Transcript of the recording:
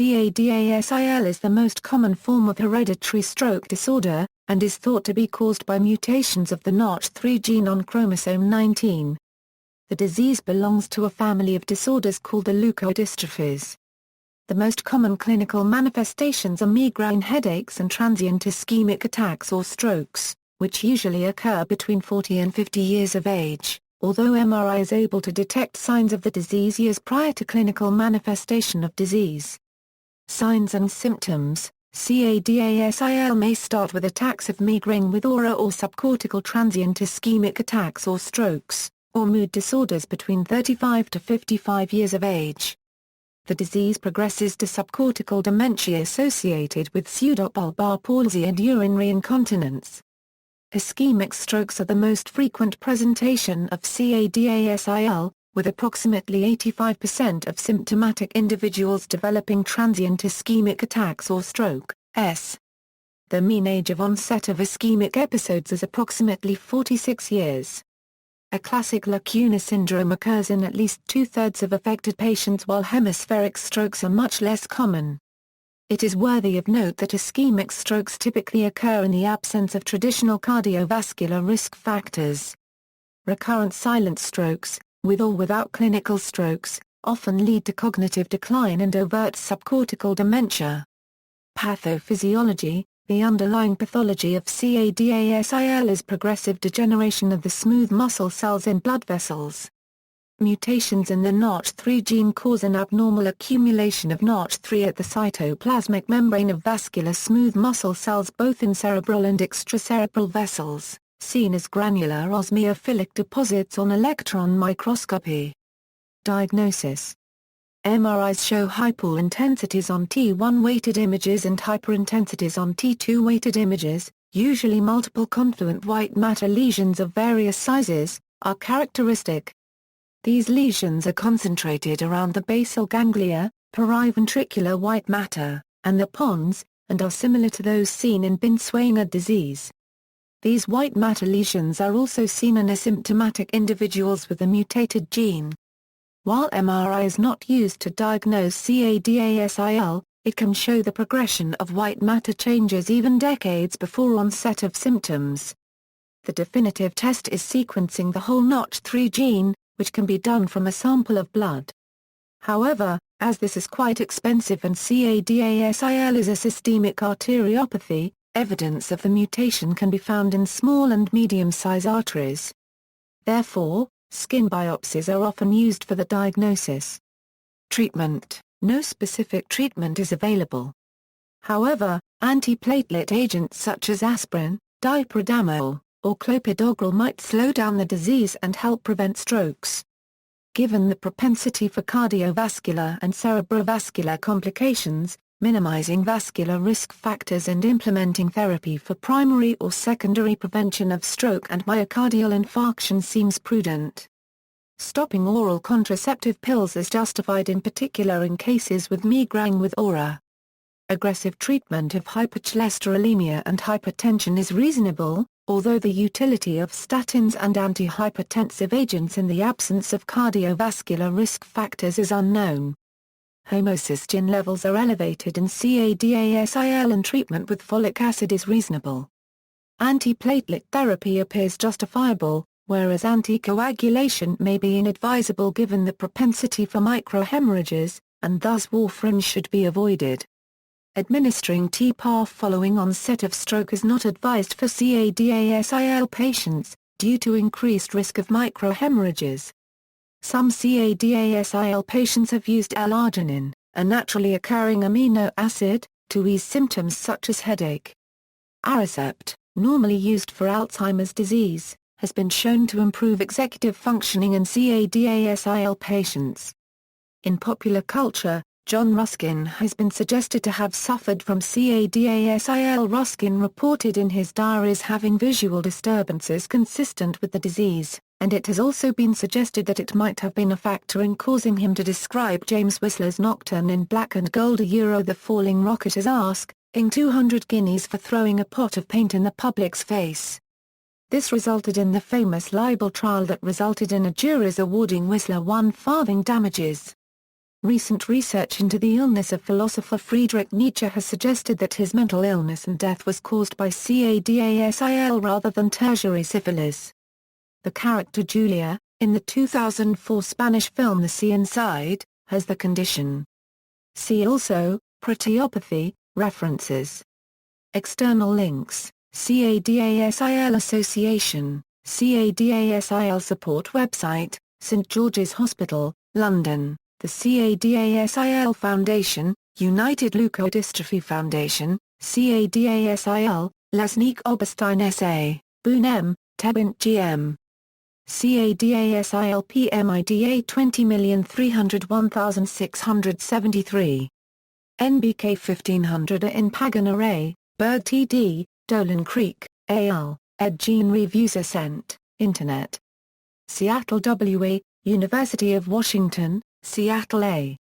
CADASIL is the most common form of hereditary stroke disorder, and is thought to be caused by mutations of the NOTCH3 gene on chromosome 19. The disease belongs to a family of disorders called the Leukodystrophies. The most common clinical manifestations are migraine headaches and transient ischemic attacks or strokes, which usually occur between 40 and 50 years of age, although MRI is able to detect signs of the disease years prior to clinical manifestation of disease. Signs and symptoms: CADASIL may start with attacks of migraine with aura or subcortical transient ischemic attacks or strokes, or mood disorders between 35 to 55 years of age. The disease progresses to subcortical dementia associated with pseudobulbar palsy and urinary incontinence. Ischemic strokes are the most frequent presentation of CADASIL, with approximately 85% of symptomatic individuals developing transient ischemic attacks or stroke. The mean age of onset of ischemic episodes is approximately 46 years. A classic lacuna syndrome occurs in at least two-thirds of affected patients, while hemispheric strokes are much less common. It is worthy of note that ischemic strokes typically occur in the absence of traditional cardiovascular risk factors. Recurrent silent strokes, with or without clinical strokes, often lead to cognitive decline and overt subcortical dementia. Pathophysiology: the underlying pathology of CADASIL is progressive degeneration of the smooth muscle cells in blood vessels. Mutations in the NOTCH3 gene cause an abnormal accumulation of NOTCH3 at the cytoplasmic membrane of vascular smooth muscle cells both in cerebral and extracerebral vessels, seen as granular osmiophilic deposits on electron microscopy. Diagnosis: MRIs show hyperintensities on T1 weighted images and hyperintensities on T2 weighted images, usually multiple confluent white matter lesions of various sizes, are characteristic. These lesions are concentrated around the basal ganglia, periventricular white matter, and the pons, and are similar to those seen in Binswanger disease. These white matter lesions are also seen in asymptomatic individuals with a mutated gene. While MRI is not used to diagnose CADASIL, it can show the progression of white matter changes even decades before onset of symptoms. The definitive test is sequencing the whole NOTCH3 gene, which can be done from a sample of blood. However, as this is quite expensive and CADASIL is a systemic arteriopathy, evidence of the mutation can be found in small and medium-size arteries. Therefore, skin biopsies are often used for the diagnosis. Treatment: no specific treatment is available. However, antiplatelet agents such as aspirin, diprodamol, or clopidogrel might slow down the disease and help prevent strokes. Given the propensity for cardiovascular and cerebrovascular complications, minimizing vascular risk factors and implementing therapy for primary or secondary prevention of stroke and myocardial infarction seems prudent. Stopping oral contraceptive pills is justified in particular in cases with migraine with aura. Aggressive treatment of hypercholesterolemia and hypertension is reasonable, although the utility of statins and antihypertensive agents in the absence of cardiovascular risk factors is unknown. Homocysteine levels are elevated in CADASIL and treatment with folic acid is reasonable. Antiplatelet therapy appears justifiable, whereas anticoagulation may be inadvisable given the propensity for microhemorrhages, and thus warfarin should be avoided. Administering TPAF following onset of stroke is not advised for CADASIL patients, due to increased risk of microhemorrhages. Some CADASIL patients have used L-arginine, a naturally occurring amino acid, to ease symptoms such as headache. Aricept, normally used for Alzheimer's disease, has been shown to improve executive functioning in CADASIL patients. In popular culture, John Ruskin has been suggested to have suffered from CADASIL. Ruskin reported in his diaries having visual disturbances consistent with the disease, and it has also been suggested that it might have been a factor in causing him to describe James Whistler's Nocturne in Black and Gold. The falling rocket as asking 200 guineas for throwing a pot of paint in the public's face. This resulted in the famous libel trial that resulted in a jury's awarding Whistler £1 damages. Recent research into the illness of philosopher Friedrich Nietzsche has suggested that his mental illness and death was caused by CADASIL rather than tertiary syphilis. The character Julia, in the 2004 Spanish film The Sea Inside, has the condition. See also, Proteopathy, references. External links, CADASIL Association, CADASIL Support Website, St George's Hospital, London, the CADASIL Foundation, United Leukodystrophy Foundation, CADASIL, Lesniak Oberstein S.A., Boone M., Tebint G.M. CADASIL PMIDA 20301673. NBK 1500 in Pagan Array, Berg T.D., Dolan Creek, A.L., ed. Gene Reviews Ascent, Internet. Seattle W.A., University of Washington, Seattle A.